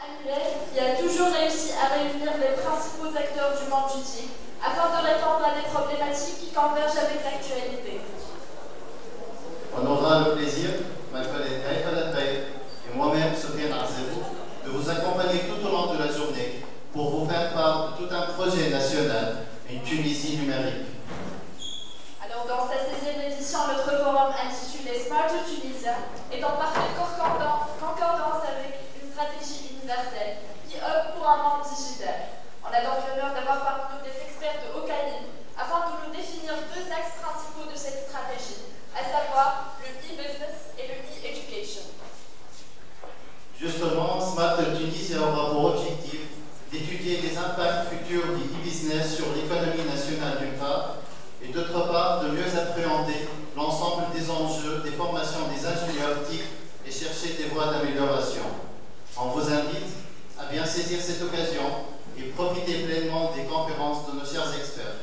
annuel qui a toujours réussi à réunir les principaux acteurs du monde du TIC afin de répondre à des problématiques qui convergent avec l'actualité. On aura le plaisir, ma collègue Aïfala Taï et moi-même, Sofiane Arzebou, de vous accompagner tout au long de la journée pour vous faire part de tout un projet national, une Tunisie numérique. Alors, dans sa 16e édition, notre forum intitulé Smart Tunisia est en parfaite concordance avec une stratégie universelle qui opte pour un monde digital. On a donc l'honneur d'avoir parmi nous des experts de haut calibre afin de nous définir deux axes principaux de cette stratégie, à savoir le e-business et le e-education. Justement, Smart Tunisie aura pour objectif d'étudier les impacts futurs du e-business sur l'économie nationale d'une part, et d'autre part de mieux appréhender l'ensemble des enjeux des formations des ingénieurs TIC et chercher des voies d'amélioration. On vous invite à bien saisir cette occasion et profiter pleinement des conférences de nos chers experts.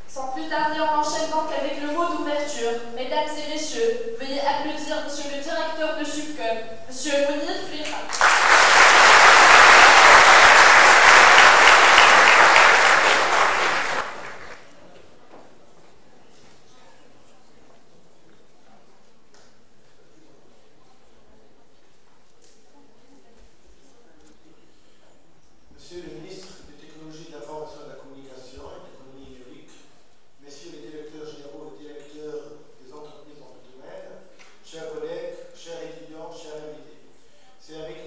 Sans plus tarder, on enchaîne donc avec le mot d'ouverture. Mesdames et messieurs, veuillez applaudir Monsieur le directeur de Subcom, Monsieur Mounir Fliha. Monsieur le ministre des Technologies de l'Information et de la Communication et de l'économie numérique, messieurs les directeurs généraux et directeurs des entreprises dans le domaine, chers collègues, chers étudiants, chers invités, c'est avec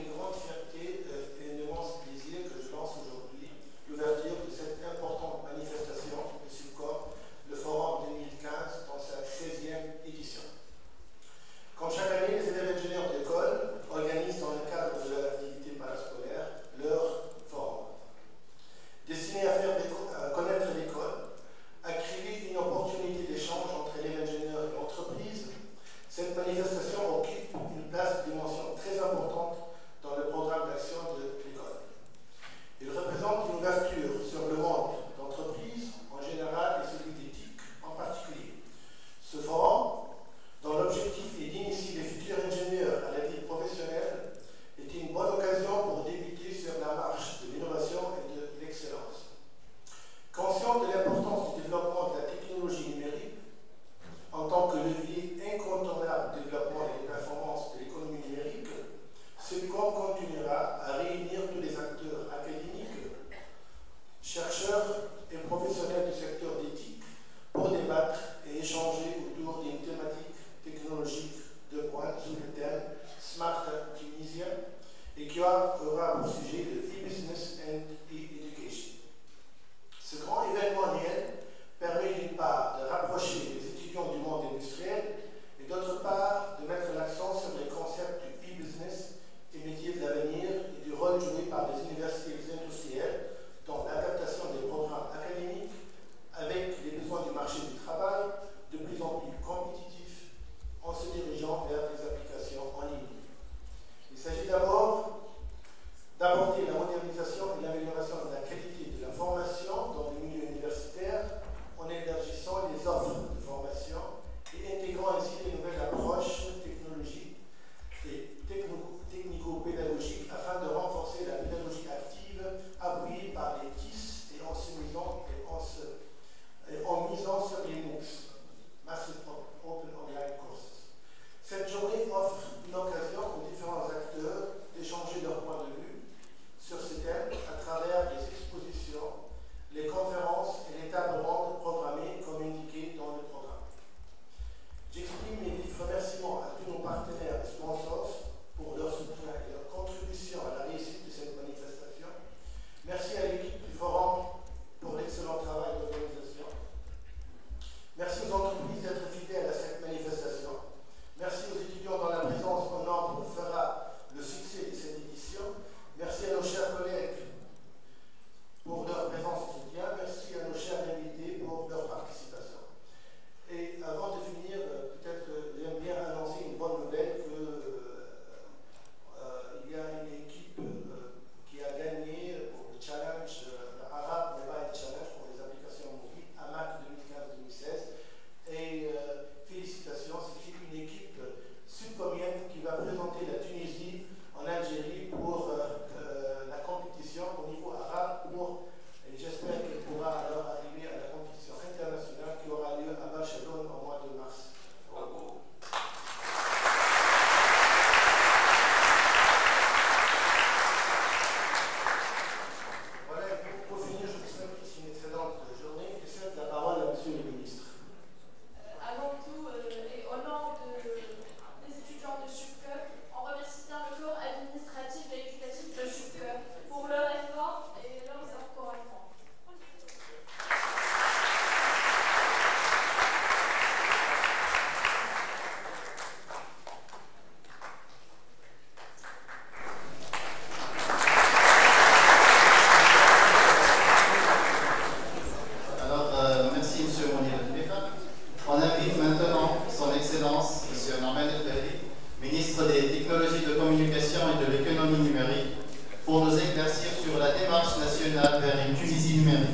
de communication et de l'économie numérique pour nous éclaircir sur la démarche nationale vers une Tunisie numérique.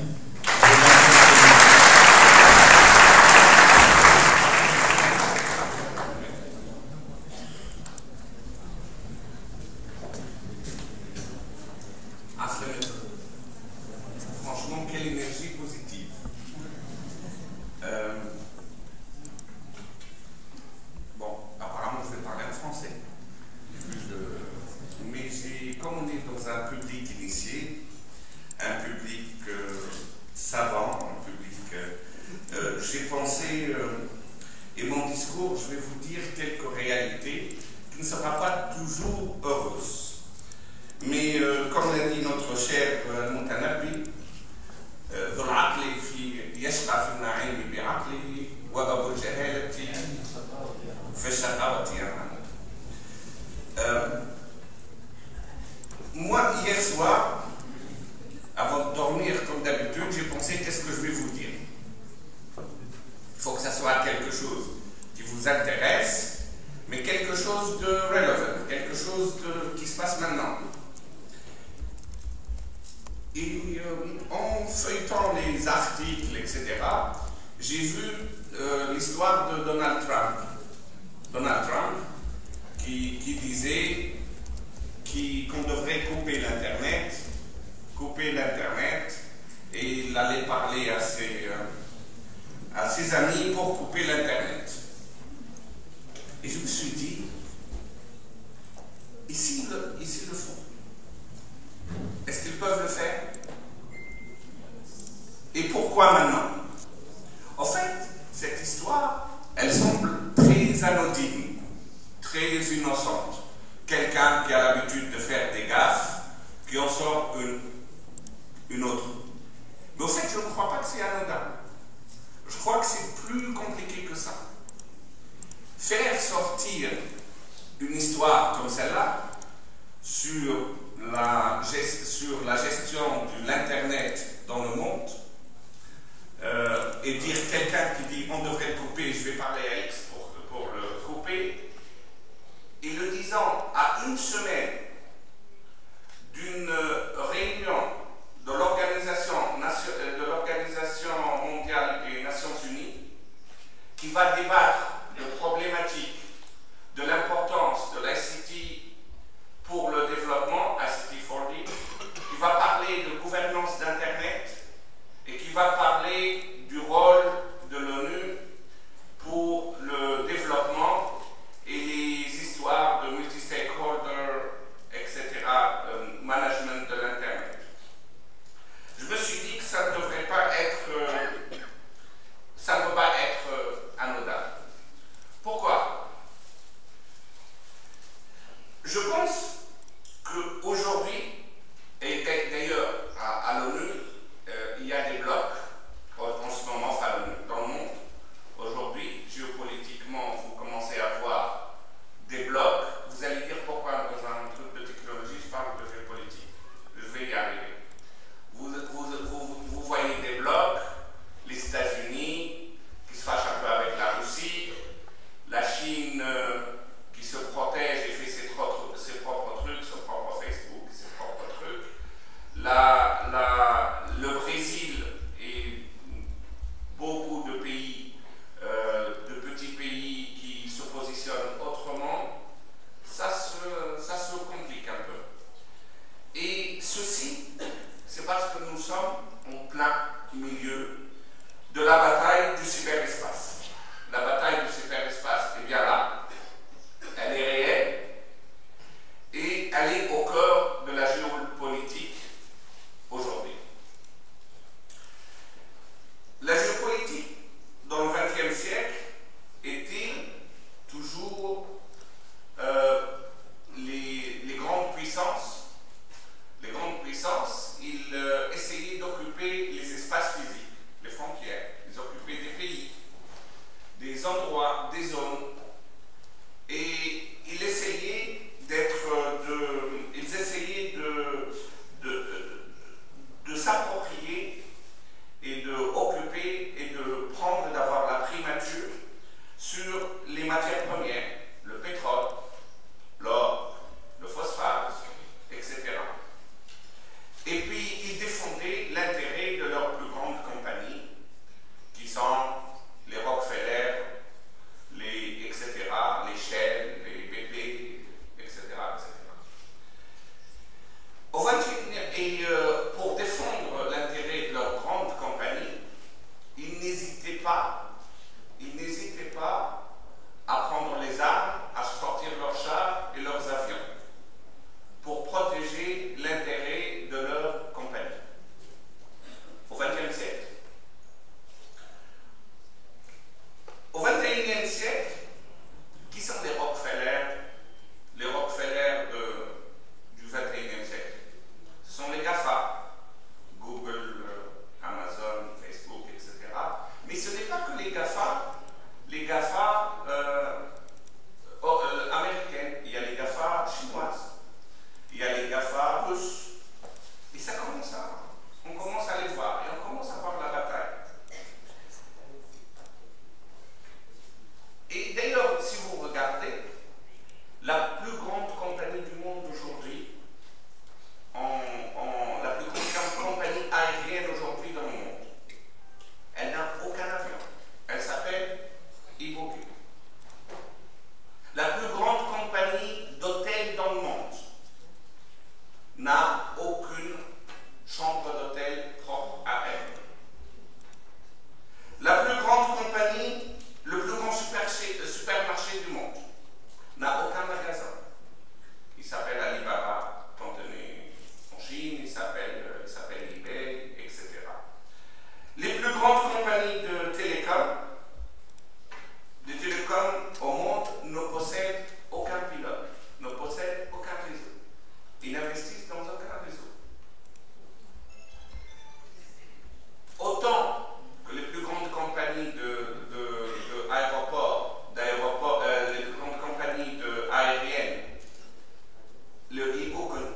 Franchement, quelle énergie positive. Bon, apparemment, je vais parler en français. Mais comme on est dans un public initié, un public savant, un public... j'ai pensé, et mon discours, je vais vous dire quelques réalités qui ne sera pas toujours heureuse. Mais comme l'a dit notre cher Moutanabi, ذو العقل يشقى في النعيم بعقله وأبو الجهالة في الشقاوة. Moi, hier soir, avant de dormir comme d'habitude, j'ai pensé qu'est-ce que je vais vous dire. Il faut que ça soit quelque chose qui vous intéresse, mais quelque chose de relevant, quelque chose qui se passe maintenant. Et en feuilletant les articles, etc., j'ai vu l'histoire de Donald Trump. Donald Trump qui disait qu'on devrait couper l'Internet, et il allait parler à ses amis pour couper l'Internet. Et je me suis dit, ici le font. Est-ce qu'ils peuvent le faire? Et pourquoi maintenant? En fait, cette histoire, elle semble très anodine, très innocente. Quelqu'un qui a l'habitude de faire des gaffes, qui en sort une autre. Mais au fait, je ne crois pas que c'est anodin. Je crois que c'est plus compliqué que ça. Faire sortir une histoire comme celle-là sur la gestion de l'Internet dans le monde, et dire quelqu'un qui dit on devrait le couper, je vais parler à X pour le couper, et le disant à une semaine d'une réunion de l'Organisation mondiale des Nations Unies qui va débattre de problématiques de l'importance de l'ICT pour le développement, ICT4D, qui va parler de gouvernance d'Internet et qui va parler du rôle de l'ONU pour le développement et les histoires de multi-stakeholder, etc., management de l'Internet. Je me suis dit que ça ne devrait pas être, ça ne peut pas être anodin. Pourquoi? Je pense qu'aujourd'hui, et d'ailleurs à l'ONU, il y a des blocs en ce moment, enfin dans le monde, aujourd'hui, géopolitiquement, vous commencez à voir des blocs. Vous allez dire pourquoi dans un truc de technologie, je parle de géopolitique. Je vais y arriver. Vous voyez des blocs, les États-Unis qui se fâchent un peu avec la Russie, la Chine qui se protège et fait ses propres trucs, son propre Facebook, ses propres trucs, le Brésil et beaucoup de pays, de petits pays qui se positionnent autrement, ça se complique un peu. Et ceci, c'est parce que nous sommes en plein milieu de la bataille du cyberespace. La bataille du cyberespace est bien là, elle est réelle, et elle est au cœur de la géopolitique aujourd'hui. La géopolitique, dans le XXe siècle, était toujours les grandes puissances. Les grandes puissances, ils essayaient d'occuper les espaces physiques, les frontières, ils occupaient des pays, des endroits, des zones, et ils essayaient d'être, ils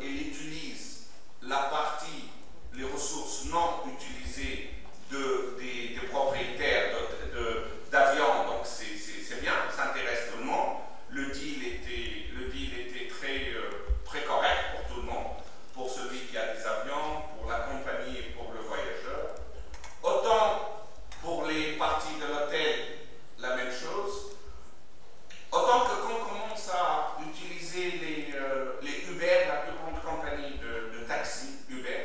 il utilise la partie, les ressources non utilisées des propriétaires d'avions, donc c'est bien, ça intéresse tout le monde. Le deal était très correct pour tout le monde, pour celui qui a des avions, pour la compagnie et pour le voyageur. Autant pour les parties de l'hôtel, la même chose. Autant que quand on commence à utiliser les Uber, la plus grande compagnie de taxi Uber,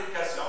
l'éducation